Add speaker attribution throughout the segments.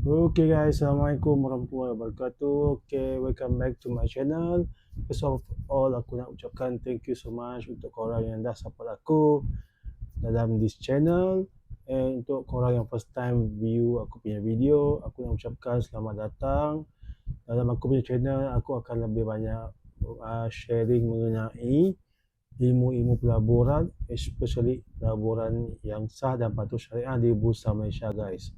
Speaker 1: Okay guys, Assalamualaikum warahmatullahi wabarakatuh. Okay, welcome back to my channel. First of all, aku nak ucapkan thank you so much untuk korang yang dah support aku dalam this channel. And untuk korang yang first time view aku punya video, aku nak ucapkan selamat datang. Dalam aku punya channel, aku akan lebih banyak sharing mengenai ilmu-ilmu pelaburan, especially pelaburan yang sah dan patut syariah di Bursa Malaysia guys.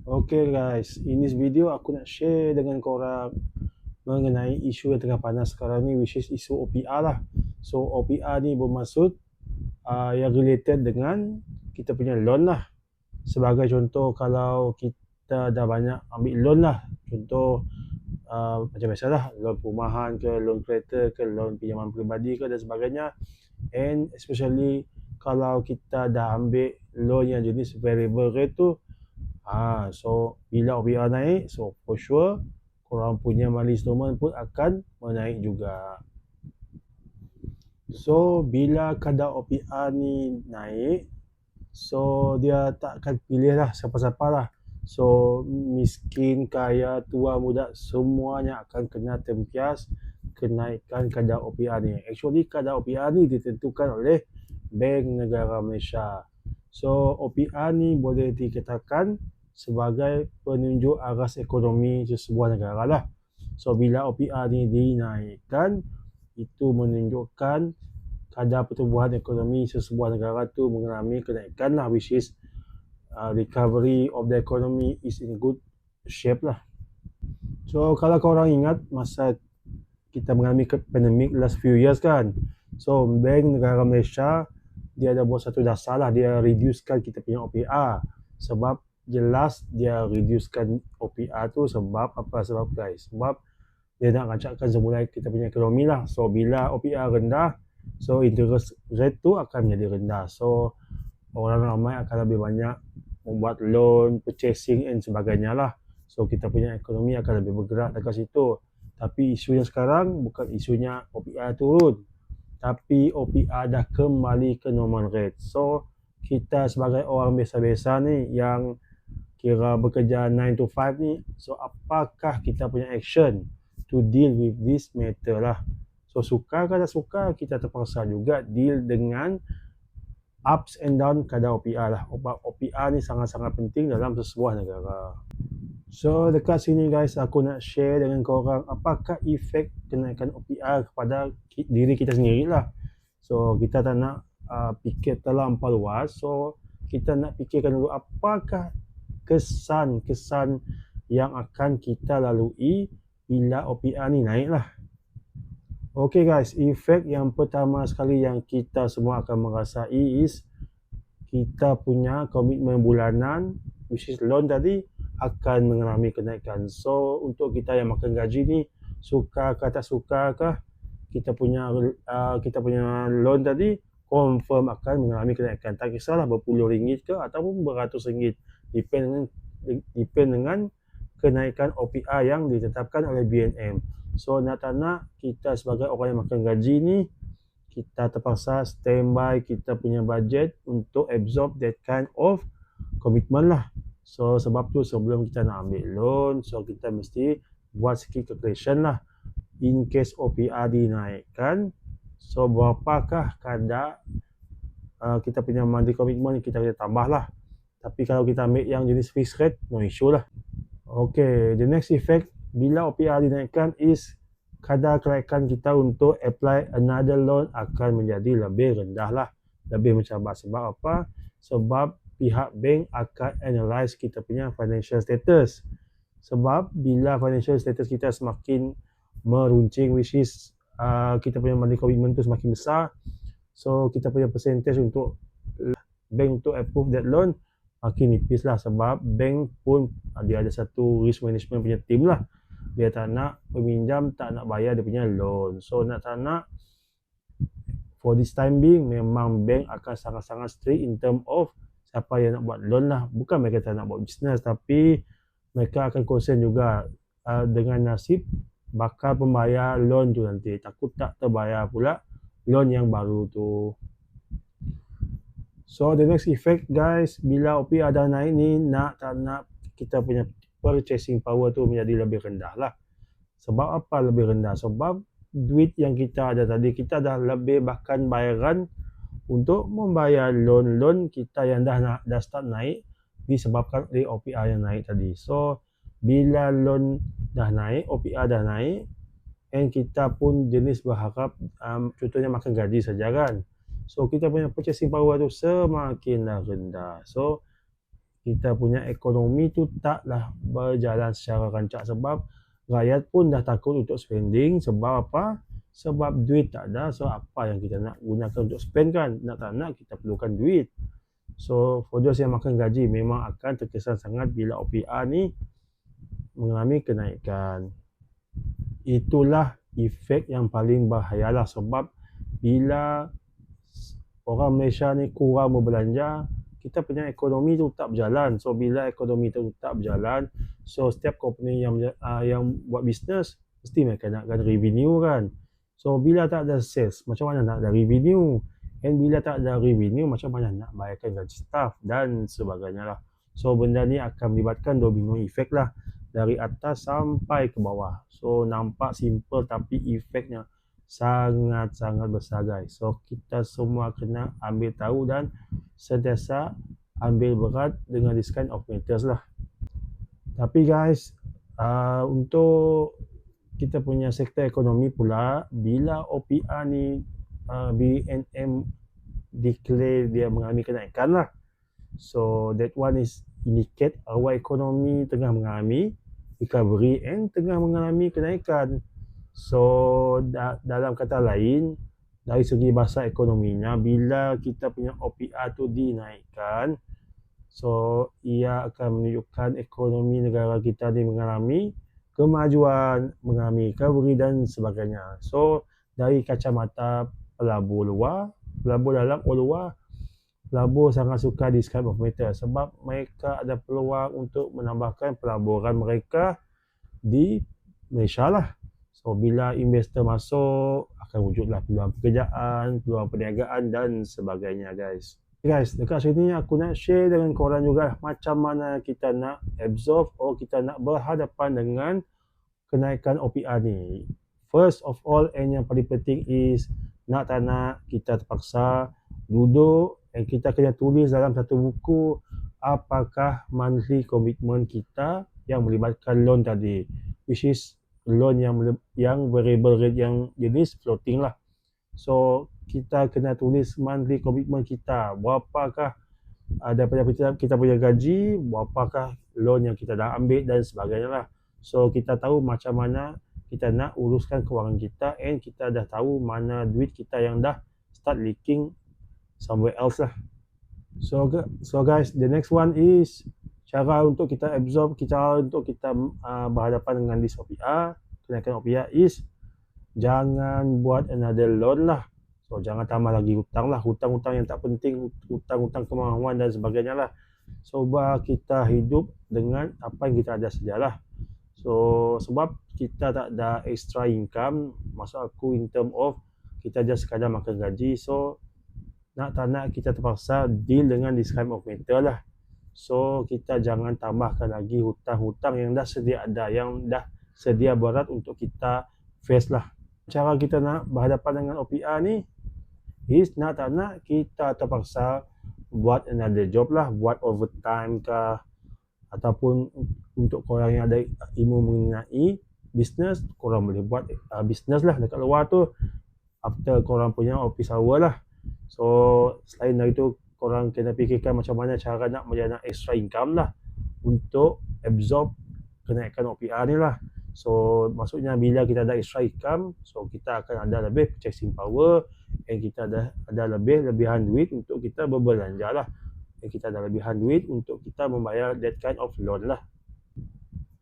Speaker 1: Okay guys, in this video aku nak share dengan korang mengenai isu yang tengah panas sekarang ni, which is isu OPR lah. So OPR ni bermaksud yang related dengan kita punya loan lah. Sebagai contoh, kalau kita dah banyak ambil loan lah, contoh macam biasalah, loan perumahan ke, loan kereta ke, loan pinjaman peribadi ke dan sebagainya. And especially kalau kita dah ambil loan yang jenis variable rate tu, so bila OPR naik, so for sure korang punya monthly installment pun akan menaik juga. So bila kadar OPR ni naik, so dia tak akan pilih lah siapa-siapa lah. So miskin, kaya, tua, muda, semuanya akan kena tempias kenaikan kadar OPR ni. Actually kadar OPR ni ditentukan oleh Bank Negara Malaysia. So OPR ni boleh dikatakan sebagai penunjuk aras ekonomi sesebuah negara lah. So bila OPR ni dinaikkan, itu menunjukkan kadar pertumbuhan ekonomi sesebuah negara tu mengalami kenaikan lah, which is recovery of the economy is in good shape lah. So kalau korang ingat masa kita mengalami pandemic last few years kan, so Bank Negara Malaysia dia ada buat satu dasar lah, dia reducekan kita punya OPR. Sebab jelas dia reducekan OPR tu sebab apa? Sebab guys, sebab dia nak rancakkan semula kita punya ekonomi lah. So bila OPR rendah, so interest rate tu akan menjadi rendah. So orang ramai akan lebih banyak membuat loan, purchasing and sebagainya lah. So kita punya ekonomi akan lebih bergerak dekat situ. Tapi isunya sekarang bukan isunya OPR turun, tapi OPR dah kembali ke normal rate. So kita sebagai orang biasa-biasa ni yang kira bekerja 9 to 5 ni, so apakah kita punya action to deal with this matter lah. So suka ke tak suka, kita terpaksa juga deal dengan ups and down kadar OPR lah. OPR ni sangat-sangat penting dalam sebuah negara. So dekat sini guys, aku nak share dengan korang apakah efek kenaikan OPR kepada diri kita sendiri lah. So kita tak nak fikir terlampau luas, so kita nak fikirkan dulu apakah kesan-kesan yang akan kita lalui bila OPR ni naik lah. Okay guys, efek yang pertama sekali yang kita semua akan merasai is kita punya komitmen bulanan, which is loan tadi, akan mengalami kenaikan. So untuk kita yang makan gaji ni, suka ke tak suka ke, kita punya loan tadi confirm akan mengalami kenaikan. Tak kisahlah berpuluh ringgit ke ataupun beratus ringgit, depend dengan kenaikan OPR yang ditetapkan oleh BNM. So nak tak nak, kita sebagai orang yang makan gaji ni, kita terpaksa standby kita punya budget untuk absorb that kind of commitment lah. So sebab tu sebelum kita nak ambil loan, so kita mesti buat sikit calculation lah. In case OPR dinaikkan, so berapakah kadar kita punya monthly commitment, kita kena tambah lah. Tapi kalau kita ambil yang jenis fixed rate, no issue lah. Okay, the next effect bila OPR dinaikkan is kadar kelaikan kita untuk apply another loan akan menjadi lebih rendah lah, lebih mencabar. Sebab apa? Sebab pihak bank akan analyse kita punya financial status. Sebab bila financial status kita semakin meruncing, which is kita punya monthly commitment tu semakin besar, so kita punya percentage untuk bank untuk approve that loan makin nipis lah. Sebab bank pun dia ada satu risk management punya team lah, dia tak nak peminjam tak nak bayar dia punya loan. So nak tak nak, for this time being, memang bank akan sangat-sangat strict in term of siapa yang nak buat loan lah. Bukan mereka tak nak buat bisnes, tapi mereka akan concern juga dengan nasib bakal pembayar loan tu nanti. Takut tak terbayar pula loan yang baru tu. So the next effect guys, bila OPR dah naik ni, nak tak nak kita punya purchasing power tu menjadi lebih rendah lah. Sebab apa lebih rendah? Sebab duit yang kita ada tadi, kita dah lebih bahkan bayaran untuk membayar loan kita yang dah start naik disebabkan oleh OPR yang naik tadi. So bila loan dah naik, OPR dah naik, and kita pun jenis berharap contohnya makan gaji saja kan. So kita punya purchasing power tu semakinlah rendah. So kita punya ekonomi tu taklah berjalan secara rancak sebab rakyat pun dah takut untuk spending. Sebab apa? Sebab duit tak ada. So apa yang kita nak gunakan untuk spend kan? Nak tak nak kita perlukan duit. So for those yang makan gaji memang akan terkesan sangat bila OPR ni mengalami kenaikan. Itulah efek yang paling bahayalah sebab bila orang Malaysia ni kurang berbelanja, kita punya ekonomi tu tak berjalan. So bila ekonomi tu tak berjalan, so setiap company yang buat bisnes mesti mereka nakkan revenue kan. So bila tak ada sales, macam mana nak ada revenue? And bila tak ada revenue, macam mana nak bayarkan gaji staff dan sebagainya lah. So benda ni akan melibatkan domino effect lah dari atas sampai ke bawah. So nampak simple tapi efeknya sangat-sangat besar guys. So kita semua kena ambil tahu dan sentiasa ambil berat dengan this kind of matters lah. Tapi guys, untuk kita punya sektor ekonomi pula, bila OPR ni BNM declare dia mengalami kenaikan lah. So that one is indicate our economy tengah mengalami recovery and tengah mengalami kenaikan. So dalam kata lain, dari segi bahasa ekonominya, bila kita punya OPR tu dinaikkan, so ia akan menunjukkan ekonomi negara kita ni mengalami kemajuan, mengalami recovery dan sebagainya. So dari kacamata pelabur luar, pelabur dalam luar, pelabur sangat suka this kind of matter sebab mereka ada peluang untuk menambahkan pelaburan mereka di Malaysia lah. So bila investor masuk, akan wujudlah peluang pekerjaan, peluang perniagaan dan sebagainya guys. Guys, dekat sini aku nak share dengan korang juga macam mana kita nak absorb atau kita nak berhadapan dengan kenaikan OPR ni. First of all, and yang paling penting is nak tak nak kita terpaksa duduk dan kita kena tulis dalam satu buku apakah monthly commitment kita yang melibatkan loan tadi, which is loan yang variable rate yang jenis floating lah. So kita kena tulis monthly commitment kita, berapakah daripada kita punya gaji, berapakah loan yang kita dah ambil dan sebagainya lah. So kita tahu macam mana kita nak uruskan kewangan kita and kita dah tahu mana duit kita yang dah start leaking somewhere else lah. So guys, the next one is cara untuk kita absorb, cara untuk kita berhadapan dengan this OPR, kenaikan OPR is jangan buat another loan lah. So jangan tambah lagi hutang lah, hutang-hutang yang tak penting, hutang-hutang kemahuan dan sebagainya lah. So kita hidup dengan apa yang kita ada sejalah. So sebab kita tak ada extra income, maksud aku in term of kita just sekadar makan gaji, so nak tak nak kita terpaksa deal dengan this kind of matter lah. So kita jangan tambahkan lagi hutang-hutang yang dah sedia ada, yang dah sedia berat untuk kita face lah. Cara kita nak berhadapan dengan OPR ni is nak tak nak kita terpaksa buat another job lah, buat overtime kah, ataupun untuk korang yang ada ilmu mengenai business, korang boleh buat business lah dekat luar tu after korang punya office hour lah. So selain dari tu, korang kena fikirkan macam mana cara nak menjana extra income lah untuk absorb kenaikan OPR ni lah. So maksudnya bila kita ada extra income, so kita akan ada lebih purchasing power dan kita ada lebihan duit untuk kita berbelanja lah, dan kita ada lebihan duit untuk kita membayar that kind of loan lah.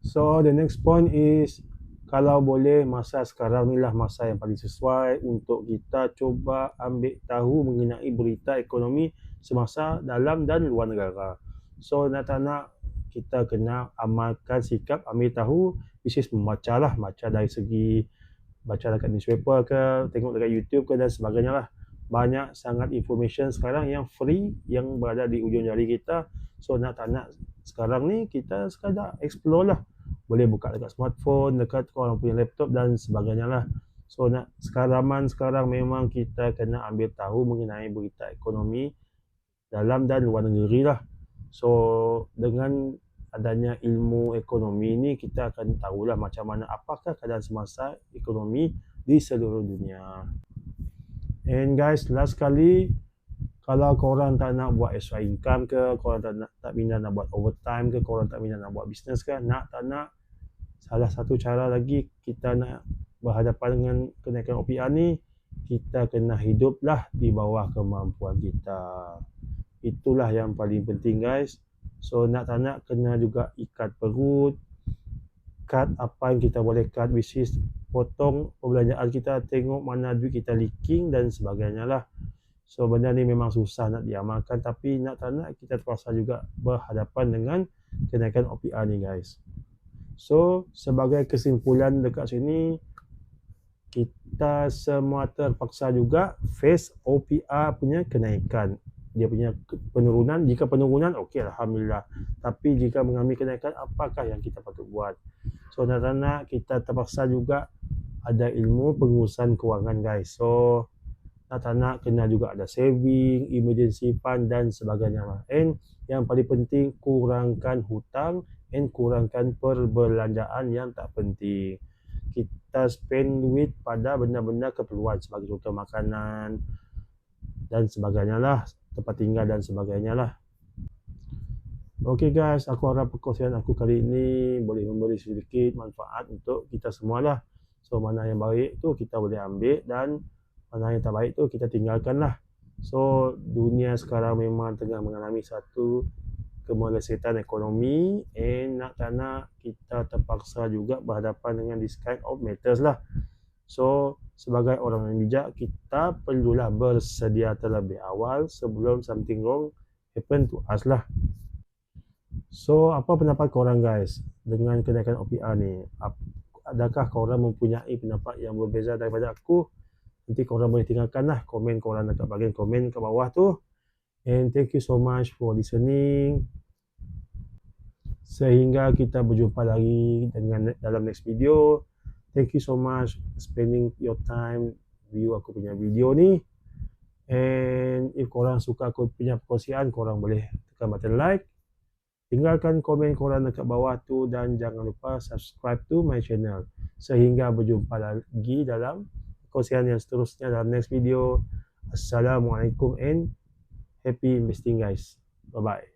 Speaker 1: So the next point is, kalau boleh masa sekarang ni lah masa yang paling sesuai untuk kita cuba ambil tahu mengenai berita ekonomi semasa dalam dan luar negara. So nak tak nak kita kena amalkan sikap ambil tahu, which is membaca lah, baca dari segi baca dekat newspaper ke, tengok dekat YouTube ke dan sebagainya lah. banyak sangat information sekarang yang free yang berada di ujung jari kita. So nak tak nak sekarang ni kita sekadar explore lah, boleh buka dekat smartphone, dekat korang punya laptop dan sebagainya lah. So nak zaman sekarang memang kita kena ambil tahu mengenai berita ekonomi dalam dan luar negeri lah. So dengan adanya ilmu ekonomi ni kita akan tahulah macam mana apakah keadaan semasa ekonomi di seluruh dunia. And guys, last kali, kalau korang tak nak buat extra income ke, korang tak minat nak buat overtime ke, korang tak minat nak buat business ke, nak tak nak, salah satu cara lagi kita nak berhadapan dengan kenaikan OPR ni, kita kena hiduplah di bawah kemampuan kita. Itulah yang paling penting guys. So nak tak nak kena juga ikat perut, cut apa yang kita boleh cut, which is potong perbelanjaan kita, tengok mana duit kita leaking dan sebagainya lah. So benda ni memang susah nak diamalkan, tapi nak tak nak kita terpaksa juga berhadapan dengan kenaikan OPR ni guys. So sebagai kesimpulan dekat sini, kita semua terpaksa juga face OPR punya kenaikan. Dia punya penurunan, jika penurunan okey alhamdulillah, tapi jika mengalami kenaikan apakah yang kita patut buat? So nak tak nak kita terpaksa juga ada ilmu pengurusan kewangan guys. So nak tak nak kena juga ada saving, emergency fund dan sebagainya lah. And yang paling penting, kurangkan hutang and kurangkan perbelanjaan yang tak penting. Kita spend duit pada benda-benda keperluan, sebagai contoh makanan dan sebagainya lah, tempat tinggal dan sebagainya lah. Okay guys, aku harap perkongsian aku kali ini boleh memberi sedikit manfaat untuk kita semua lah. So mana yang baik tu kita boleh ambil dan mana yang tak baik tu kita tinggalkan lah. So dunia sekarang memang tengah mengalami satu kemelesetan ekonomi, and nak tak nak kita terpaksa juga berhadapan dengan this kind of matters lah. So sebagai orang yang bijak, kita perlulah bersedia terlebih awal sebelum something wrong happen to us lah. So apa pendapat korang guys dengan kenaikan OPR ni? Adakah korang mempunyai pendapat yang berbeza daripada aku? Nanti korang boleh tinggalkan lah komen korang dekat bahagian komen kat bawah tu. And thank you so much for listening. Sehingga kita berjumpa lagi dalam next video. Thank you so much spending your time view aku punya video ni. And if korang suka aku punya perkongsian, korang boleh tekan button like, tinggalkan komen korang dekat bawah tu, dan jangan lupa subscribe to my channel. Sehingga berjumpa lagi dalam perkongsian yang seterusnya dalam next video. Assalamualaikum and happy investing guys. Bye bye.